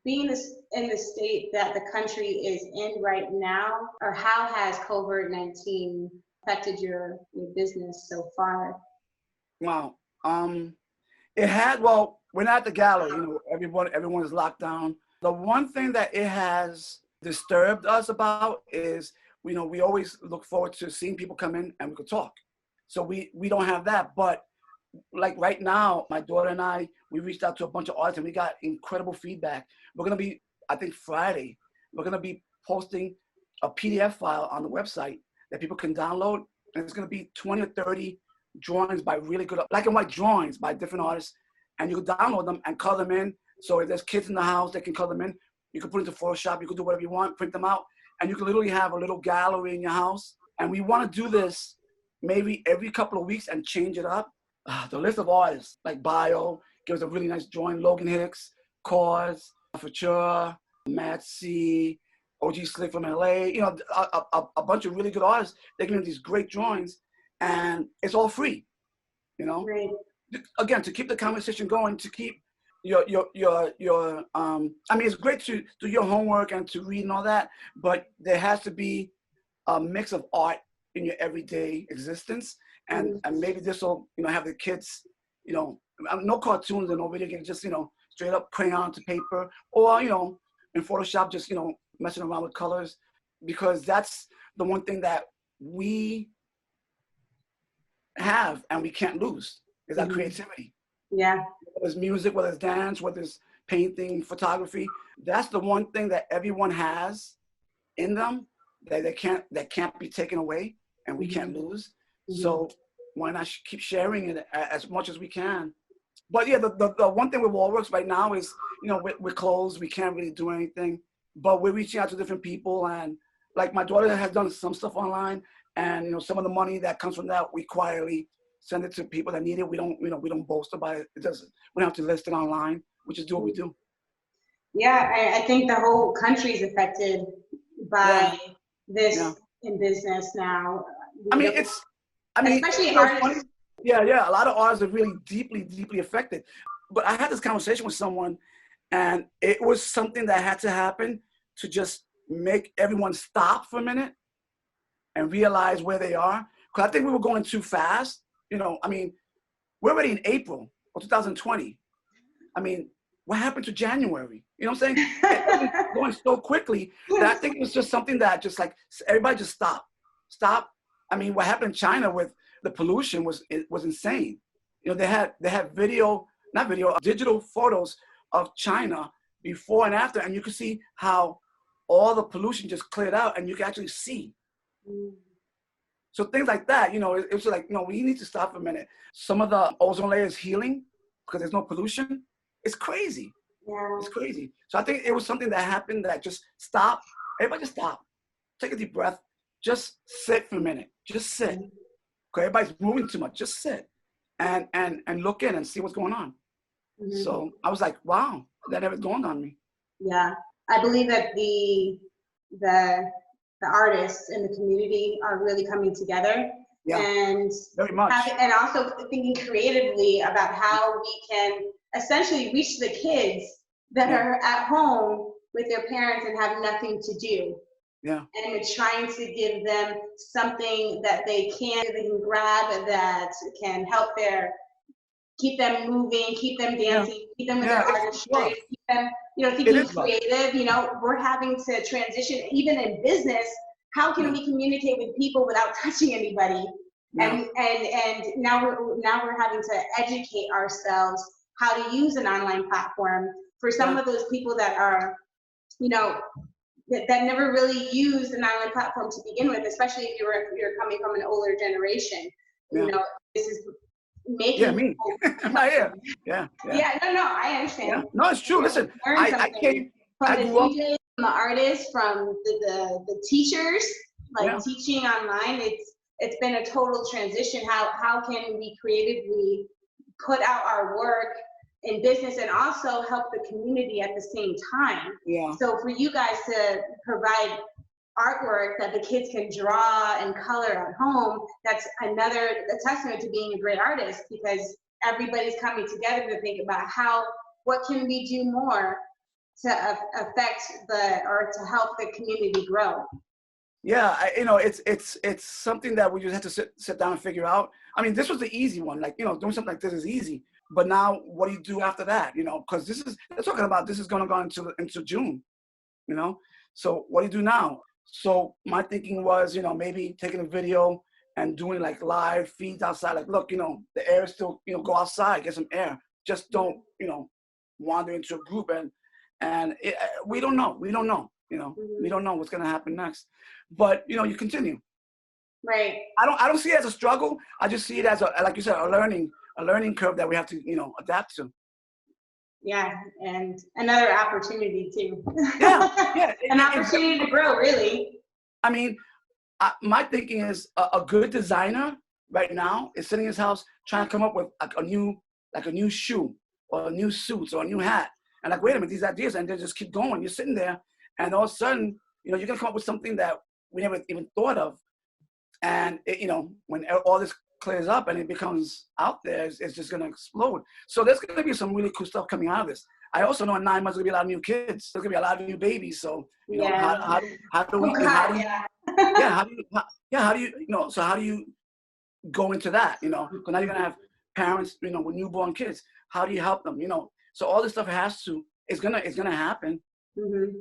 being in the state that the country is in right now, or how has COVID-19 affected your business so far? Wow. It had, well, we're not at the gallery, everyone is locked down. The one thing that it has disturbed us about is, we always look forward to seeing people come in and we could talk. So we don't have that. But like right now, my daughter and I, we reached out to a bunch of artists and we got incredible feedback. We're going to be, I think Friday, we're going to be posting a PDF file on the website that people can download. And it's going to be 20 or 30 drawings by really good, black and white drawings by different artists. And you can download them and color them in. So if there's kids in the house, they can color them in. You can put it into Photoshop. You can do whatever you want, print them out. And you can literally have a little gallery in your house. And we want to do this maybe every couple of weeks and change it up. The list of artists, like Bio, gives a really nice drawing. Logan Hicks, Cause, Futura, Matt C, OG Slick from LA, a bunch of really good artists. They give me these great drawings, and it's all free, Right. Again, to keep the conversation going, to keep your I mean, it's great to do your homework and to read and all that, but there has to be a mix of art in your everyday existence, and maybe this will, have the kids, no cartoons and no video games, just, straight up crayon to paper, or, in Photoshop, just, messing around with colors, because that's the one thing that we have and we can't lose is that creativity. Yeah. Whether it's music, whether it's dance, whether it's painting, photography, that's the one thing that everyone has in them that can't be taken away and we can't lose. So why not keep sharing it as much as we can? But yeah, the one thing with Wallworks right now is, we're closed, we can't really do anything, but we're reaching out to different people, and like my daughter has done some stuff online, and some of the money that comes from that, we quietly send it to people that need it. We don't boast about it. We don't have to list it online. We just do what we do. Yeah, I think the whole country is affected by this in business now. Especially artists. Yeah, a lot of artists are really deeply, deeply affected. But I had this conversation with someone, and it was something that had to happen to just make everyone stop for a minute and realize where they are. Because I think we were going too fast. We're already in April of 2020. What happened to January? You know what I'm saying? It's going so quickly that I think it was just something that just like everybody just stop. What happened in China with the pollution was insane. They had digital photos of China before and after, and you could see how all the pollution just cleared out, and you can actually see. So things like that, it was like, we need to stop for a minute. Some of the ozone layer is healing because there's no pollution. It's crazy. Yeah. It's crazy. So I think it was something that happened that just stop. Everybody just stop. Take a deep breath. Just sit for a minute. Just sit. Okay, everybody's moving too much. Just sit and look in and see what's going on. So I was like, wow, that never dawned on me. Yeah, I believe that the artists in the community are really coming together, and very much, and also thinking creatively about how we can essentially reach the kids that are at home with their parents and have nothing to do. Yeah. And it's trying to give them something that they can grab that can help keep them moving, keep them dancing, keep them with their artistry, keep them, thinking creative. We're having to transition, even in business. How can we communicate with people without touching anybody? And now we're having to educate ourselves how to use an online platform for some of those people that are, that never really used an online platform to begin with, especially if you're coming from an older generation. This is making me. I I understand. Yeah. No, it's true. Listen, I grew up from the artists, from the teachers, teaching online. It's been a total transition. How can we creatively put out our work in business and also help the community at the same time? So for you guys to provide artwork that the kids can draw and color at home, that's another testament to being a great artist, because everybody's coming together to think about what can we do more affect or to help the community grow. Yeah, it's something that we just have to sit down and figure out. I mean, this was the easy one. Like, doing something like this is easy. But now, what do you do after that? Because they're talking about this is going to go into June. So what do you do now? So my thinking was, maybe taking a video and doing like live feeds outside. Like, look, the air is still, go outside, get some air. Just don't, wander into a group and we don't know. We don't know. We don't know what's going to happen next. But you continue. Right. I don't see it as a struggle. I just see it as like you said, a learning curve that we have to adapt to. Yeah, and another opportunity too. Yeah. An opportunity to grow, really. I mean, my thinking is a good designer right now is sitting in his house trying to come up with a new shoe or a new suit or a new hat. And like, wait a minute, these ideas, and they just keep going. You're sitting there, and all of a sudden, you're gonna come up with something that we never even thought of. And when all this clears up and it becomes out there, it's just gonna explode. So there's gonna be some really cool stuff coming out of this. I also know in 9 months there's gonna be a lot of new kids. There's gonna be a lot of new babies. So how do we? So how do you go into that? Because now you're gonna have parents, with newborn kids. How do you help them? So all this stuff it's gonna happen. Mm-hmm.